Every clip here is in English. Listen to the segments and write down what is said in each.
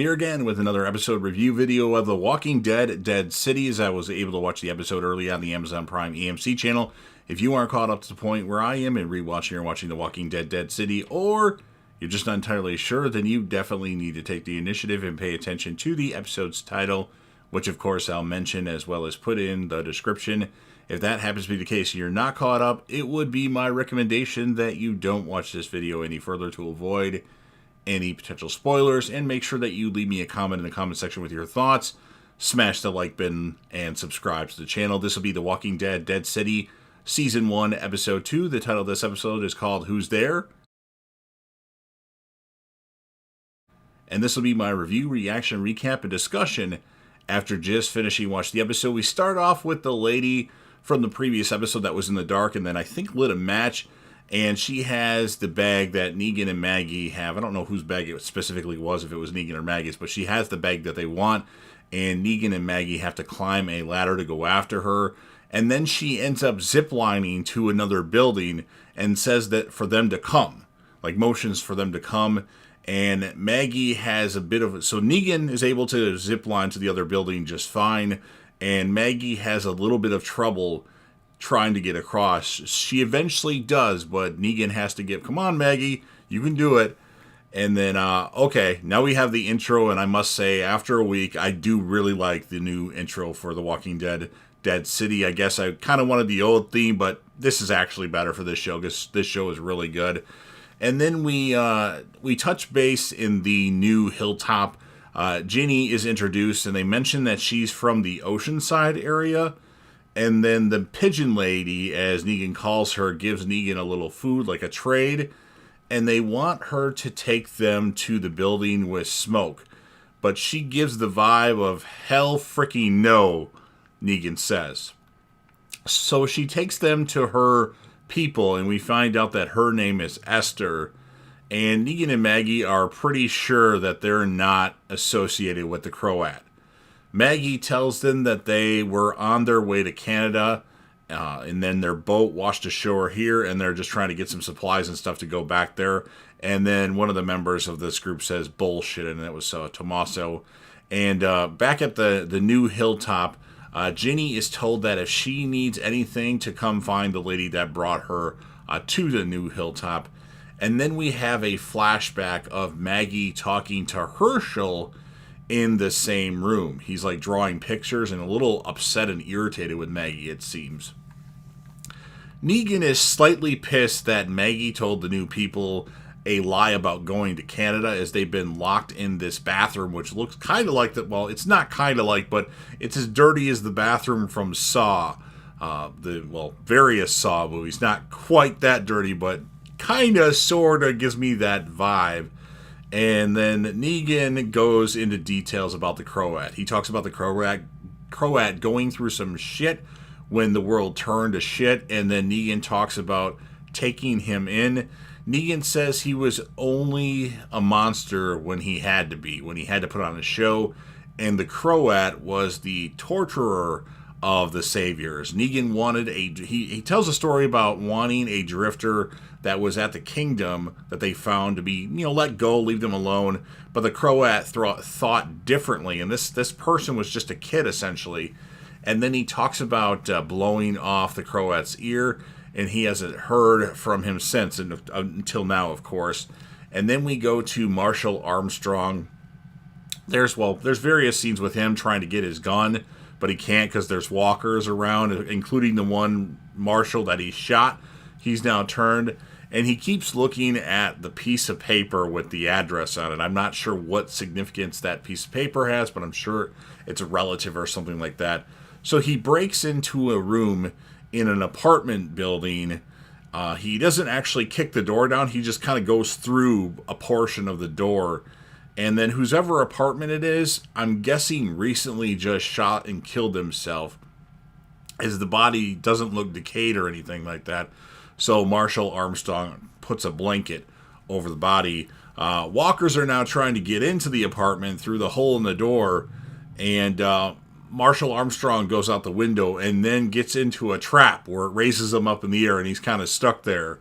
Here again with another episode review video of The Walking Dead Dead Cities. I was able to watch the episode early on the Amazon Prime AMC channel. If you aren't caught up to the point where I am in rewatching or watching The Walking Dead Dead City, or you're just not entirely sure, then you definitely need to take the initiative and pay attention to the episode's title, which of course I'll mention as well as put in the description. If that happens to be the case and you're not caught up, it would be my recommendation that you don't watch this video any further to avoid any potential spoilers, and make sure that you leave me a comment in the comment section with your thoughts. Smash the like button and subscribe to the channel. This will be The Walking Dead Dead City Season 1, Episode 2. The title of this episode is called Who's There? And this will be my review, reaction, recap, and discussion after just finishing watching the episode. We start off with the lady from the previous episode that was in the dark and then I think lit a match. And she has the bag that Negan and Maggie have. I don't know whose bag it specifically was, if it was Negan or Maggie's, but she has the bag that they want. And Negan and Maggie have to climb a ladder to go after her. And then she ends up ziplining to another building and says that for them to come. Like motions for them to come. And Maggie has a bit of... So Negan is able to zipline to the other building just fine. And Maggie has a little bit of trouble trying to get across. She eventually does, but Negan has to come on, Maggie, you can do it. And then, okay, now we have the intro, and I must say, after a week, I do really like the new intro for The Walking Dead Dead City. I guess I kind of wanted the old theme, but this is actually better for this show, because this show is really good. And then we touch base in the new Hilltop. Ginny is introduced, and they mention that she's from the Oceanside area. And then the pigeon lady, as Negan calls her, gives Negan a little food, like a trade. And they want her to take them to the building with Smoke. But she gives the vibe of hell freaking no, Negan says. So she takes them to her people, and we find out that her name is Esther. And Negan and Maggie are pretty sure that they're not associated with the Croat. Maggie tells them that they were on their way to Canada, and then their boat washed ashore here, and they're just trying to get some supplies and stuff to go back there. And then one of the members of this group says bullshit, and it was Tommaso. And back at the new Hilltop, Ginny is told that if she needs anything to come find the lady that brought her to the new Hilltop. And then we have a flashback of Maggie talking to Herschel in the same room. He's like drawing pictures and a little upset and irritated with Maggie, it seems. Negan is slightly pissed that Maggie told the new people a lie about going to Canada, as they've been locked in this bathroom, which looks kind of like well, it's not kind of like, but it's as dirty as the bathroom from Saw. Various Saw movies. Not quite that dirty, but kind of, sort of gives me that vibe. And then Negan goes into details about the Croat. He talks about the Croat going through some shit when the world turned to shit. And then Negan talks about taking him in. Negan says he was only a monster when he had to be, when he had to put on a show. And the Croat was the torturer of the saviors. Negan wanted he tells a story about wanting a drifter that was at the kingdom that they found to be, let go, leave them alone. But the Croat thought differently, and this person was just a kid, essentially. And then he talks about blowing off the Croat's ear, and he hasn't heard from him since, until now, of course. And then we go to Marshall Armstrong. There's various scenes with him trying to get his gun, but he can't because there's walkers around, including the one Marshall that he shot. He's now turned, and he keeps looking at the piece of paper with the address on it. I'm not sure what significance that piece of paper has, but I'm sure it's a relative or something like that. So he breaks into a room in an apartment building. He doesn't actually kick the door down. He just kind of goes through a portion of the door. And then whoever apartment it is, I'm guessing recently just shot and killed himself, as the body doesn't look decayed or anything like that. So Marshall Armstrong puts a blanket over the body. Walkers are now trying to get into the apartment through the hole in the door. And Marshall Armstrong goes out the window and then gets into a trap where it raises him up in the air and he's kind of stuck there.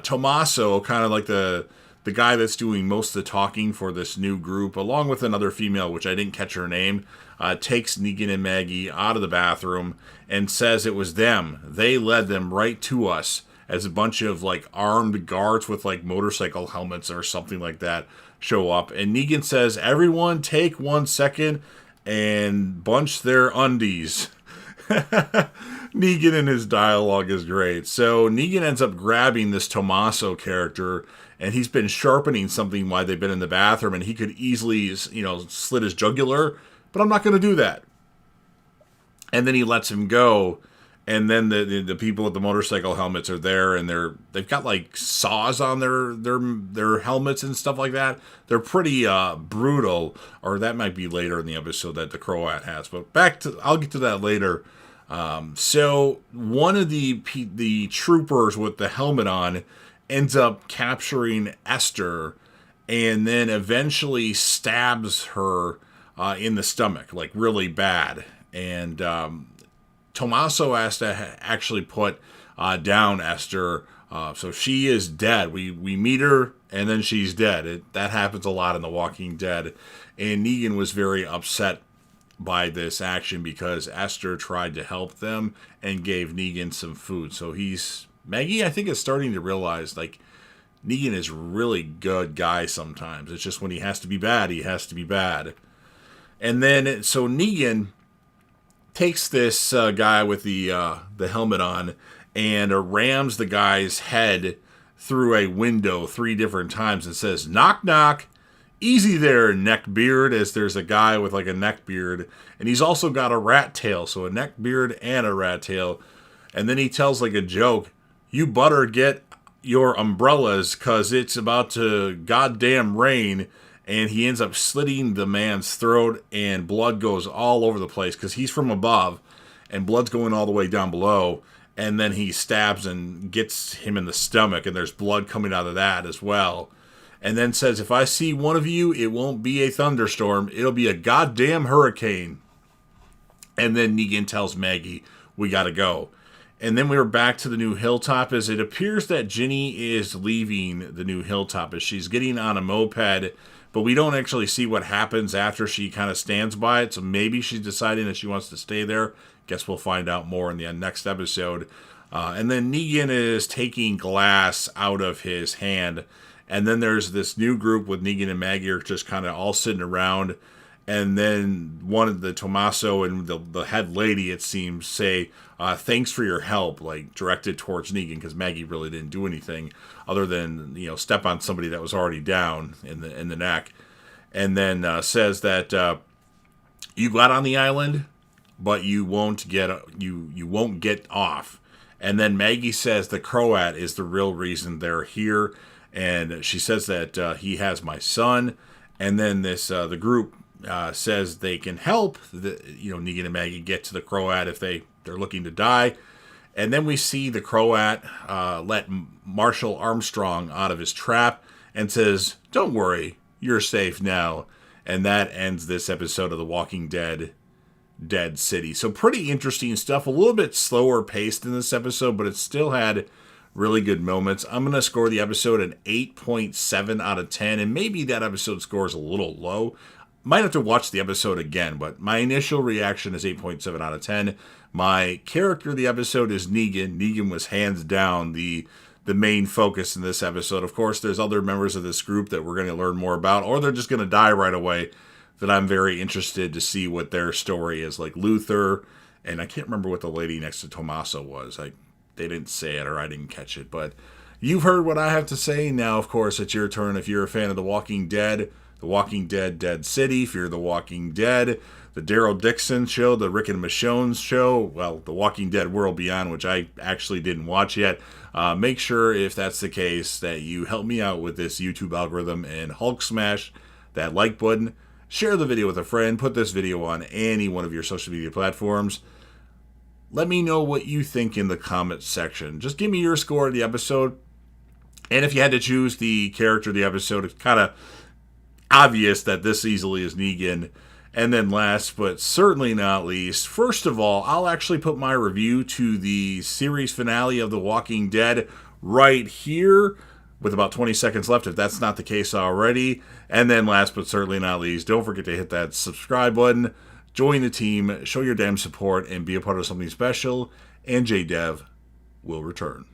Tommaso, kind of like the the guy that's doing most of the talking for this new group, along with another female, which I didn't catch her name, takes Negan and Maggie out of the bathroom and says it was them. They led them right to us, as a bunch of like armed guards with like motorcycle helmets or something like that show up. And Negan says, everyone take 1 second and bunch their undies. Negan and his dialogue is great. So Negan ends up grabbing this Tommaso character, and he's been sharpening something while they've been in the bathroom, and he could easily, slit his jugular, but I'm not going to do that. And then he lets him go, and then the people with the motorcycle helmets are there, and they've got like saws on their helmets and stuff like that. They're pretty brutal, or that might be later in the episode that the Croat has. But I'll get to that later. So one of the troopers with the helmet on ends up capturing Esther, and then eventually stabs her in the stomach, like really bad. And Tommaso has to actually put down Esther, so she is dead. We meet her, and then she's dead. That happens a lot in The Walking Dead, and Negan was very upset by this action because Esther tried to help them and gave Negan some food. So Maggie, I think, is starting to realize, like, Negan is really good guy sometimes. It's just when he has to be bad, he has to be bad. And then, so Negan takes this guy with the helmet on and rams the guy's head through a window 3 different times and says, knock, knock. Easy there, neckbeard, as there's a guy with like a neckbeard. And he's also got a rat tail, so a neckbeard and a rat tail. And then he tells like a joke, you better get your umbrellas because it's about to goddamn rain. And he ends up slitting the man's throat, and blood goes all over the place because he's from above and blood's going all the way down below. And then he stabs and gets him in the stomach, and there's blood coming out of that as well. And then says, if I see one of you, it won't be a thunderstorm. It'll be a goddamn hurricane. And then Negan tells Maggie, we gotta go. And then we're back to the new hilltop, as it appears that Ginny is leaving the new hilltop as she's getting on a moped, but we don't actually see what happens after she kind of stands by it. So maybe she's deciding that she wants to stay there. Guess we'll find out more in the next episode. And then Negan is taking glass out of his hand. And then there's this new group with Negan and Maggie are just kind of all sitting around. And then one of the Tommaso and the head lady, it seems, say, thanks for your help, like directed towards Negan, because Maggie really didn't do anything other than, step on somebody that was already down in the neck. And then says that you got on the island, but you won't get off. And then Maggie says the Croat is the real reason they're here. And she says that he has my son. And then the group says they can help Negan and Maggie get to the Croat if they're looking to die. And then we see the Croat let Marshall Armstrong out of his trap and says, don't worry, you're safe now. And that ends this episode of The Walking Dead, Dead City. So pretty interesting stuff. A little bit slower paced in this episode, but it still had really good moments. I'm going to score the episode an 8.7 out of 10, and maybe that episode score is a little low. Might have to watch the episode again, but my initial reaction is 8.7 out of 10. My character of the episode is Negan. Negan was hands down the main focus in this episode. Of course, there's other members of this group that we're going to learn more about, or they're just going to die right away, that I'm very interested to see what their story is. Like Luther, and I can't remember what the lady next to Tommaso was. They didn't say it, or I didn't catch it, but you've heard what I have to say. Now, of course, it's your turn. If you're a fan of The Walking Dead, The Walking Dead, Dead City, if you're The Walking Dead, the Daryl Dixon show, the Rick and Michonne show, well, The Walking Dead World Beyond, which I actually didn't watch yet, make sure, if that's the case, that you help me out with this YouTube algorithm and Hulk smash that like button. Share the video with a friend. Put this video on any one of your social media platforms. Let me know what you think in the comments section. Just give me your score of the episode. And if you had to choose the character of the episode, it's kind of obvious that this easily is Negan. And then last, but certainly not least, first of all, I'll actually put my review to the series finale of The Walking Dead right here. with about 20 seconds left, if that's not the case already. And then last but certainly not least, don't forget to hit that subscribe button, join the team, show your damn support, and be a part of something special. And JDev will return.